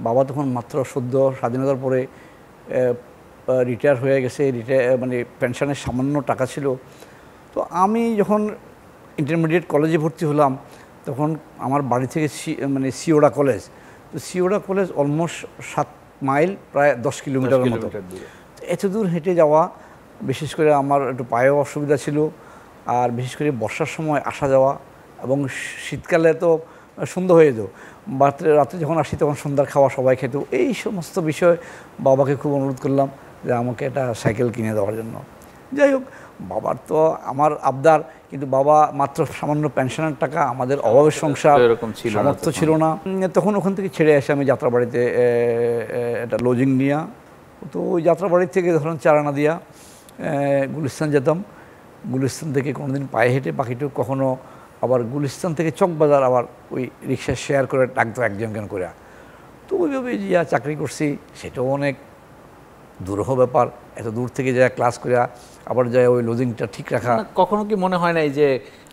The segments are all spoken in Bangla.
বাবা তখন মাত্র সদ্য স্বাধীনতার পরে রিটায়ার হয়ে গেছে, মানে পেনশনের সামান্য টাকা ছিল। তো আমি যখন ইন্টারমিডিয়েট কলেজে ভর্তি হলাম তখন আমার বাড়ি থেকে মানে সিওড়া কলেজ, তো সিওড়া কলেজ অলমোস্ট 7 মাইল, প্রায় 10 কিলোমিটারের মতো। এত দূর হেঁটে যাওয়া, বিশেষ করে আমার একটু পায়েও অসুবিধা ছিল, আর বিশেষ করে বর্ষার সময় আসা যাওয়া, এবং শীতকালে তো সন্ধ্যা হয়ে যেত, রাত্রে যখন আসি তখন সন্ধ্যার খাওয়া সবাই খেত। এই সমস্ত বিষয় বাবাকে খুব অনুরোধ করলাম যে আমাকে একটা সাইকেল কিনে দেওয়ার জন্য। যাই হোক, বাবার তো আমার আবদার, কিন্তু বাবা মাত্র সামান্য পেনশনের টাকা, আমাদের অভাবের সংসার, সামর্থ্য ছিল না। তখন ওখান থেকে ছেড়ে আসে আমি যাত্রাবাড়িতে একটা লজিং নিয়ে। তো ওই যাত্রাবাড়ি থেকে ধরুন 4 আনা দিয়া গুলিস্তান যেতাম, গুলিস্তান থেকে কোনোদিন পায়ে হেঁটে, বাকিটুকু কখনো আবার গুলিস্তান থেকে চকবাজার আবার ওই রিক্সা শেয়ার করে ডাকতো একজন করে। তো ওইভাবে যা চাকরি করছি, সেটাও অনেক দুরূহ ব্যাপার, এত দূর থেকে যায় ক্লাস করে আবার যায় ওই লজিংটা ঠিক রাখা। কখনো কি মনে হয় নাই যে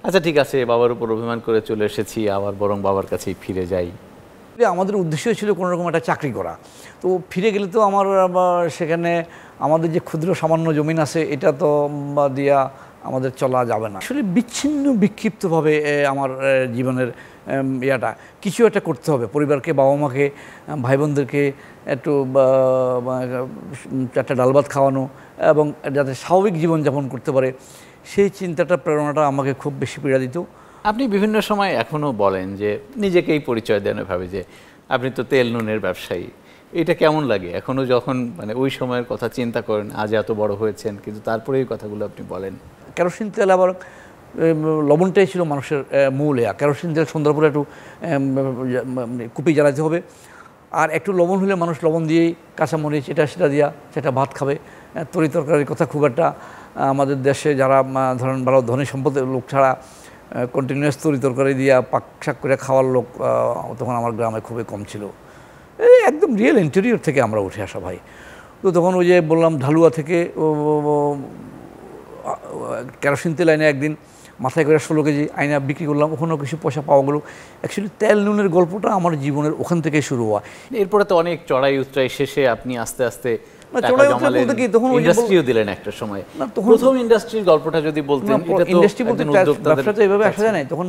আচ্ছা ঠিক আছে, বাবার উপর অভিমান করে চলে এসেছি, আবার বরং বাবার কাছেই ফিরে যাই? আমাদের উদ্দেশ্য ছিল কোনোরকম একটা চাকরি করা। তো ফিরে গেলে তো আমার সেখানে আমাদের যে ক্ষুদ্র সামান্য জমিন আছে, এটা তো দিয়া আমাদের চলা যাবে না। আসলে বিচ্ছিন্ন বিক্ষিপ্তভাবে আমার জীবনের ইয়াটা কিছু একটা করতে হবে, পরিবারকে, বাবা মাকে, ভাই বোনদেরকে একটু 4টা ডাল ভাত খাওয়ানো, এবং যাতে স্বাভাবিক জীবনযাপন করতে পারে, সেই চিন্তাটা, প্রেরণাটা আমাকে খুব বেশি পীড়া দিত। আপনি বিভিন্ন সময় এখনও বলেন যে নিজেকেই পরিচয় দেন ভাবে যে আপনি তো তেল নুনের ব্যবসায়ী। এটা কেমন লাগে এখনও যখন মানে ওই সময়ের কথা চিন্তা করেন? আজ এত বড় হয়েছেন কিন্তু তারপরে এই কথাগুলো আপনি বলেন। কেরোসিন তেল, আবার লবণটাই ছিল মানুষের মূল। কেরোসিন তেল সন্ধ্যার পরে একটু কুপি জ্বালাতে হবে, আর একটু লবণ হলে মানুষ লবণ দিয়েই কাঁচামরিচ এটা সেটা দিয়া সেটা ভাত খাবে। তরি তরকারির কথা খুব একটা আমাদের দেশে যারা ধরেন ভালো ধনী সম্পদের লোক ছাড়া কন্টিনিউয়াস তরি তরকারি দিয়া পাক শাক করে খাওয়ার লোক তখন আমার গ্রামে খুবই কম ছিল। একদম রিয়েল ইন্টেরিয়র থেকে আমরা উঠে আসা ভাই। তো তখন ওই যে বললাম ঢালুয়া থেকে কেরোসিন তেল আইনে একদিন মাথায় করে 16 কেজি আইনা বিক্রি করলাম, ওখানেও কিছু পয়সা পাওয়া গেলো। অ্যাকচুয়ালি তেল নুনের গল্পটা আমার জীবনের ওখান থেকে শুরু হওয়া। এরপরে তো অনেক চড়াই উতরাই শেষে আপনি আস্তে আস্তে ইন্ডাস্ট্রিও দিলেন একটা সময়। প্রথম ইন্ডাস্ট্রির গল্পটা যদি বলতেন। ইন্ডাস্ট্রি বলতে ব্যবসা তো এইভাবে আসা যায় না। তখন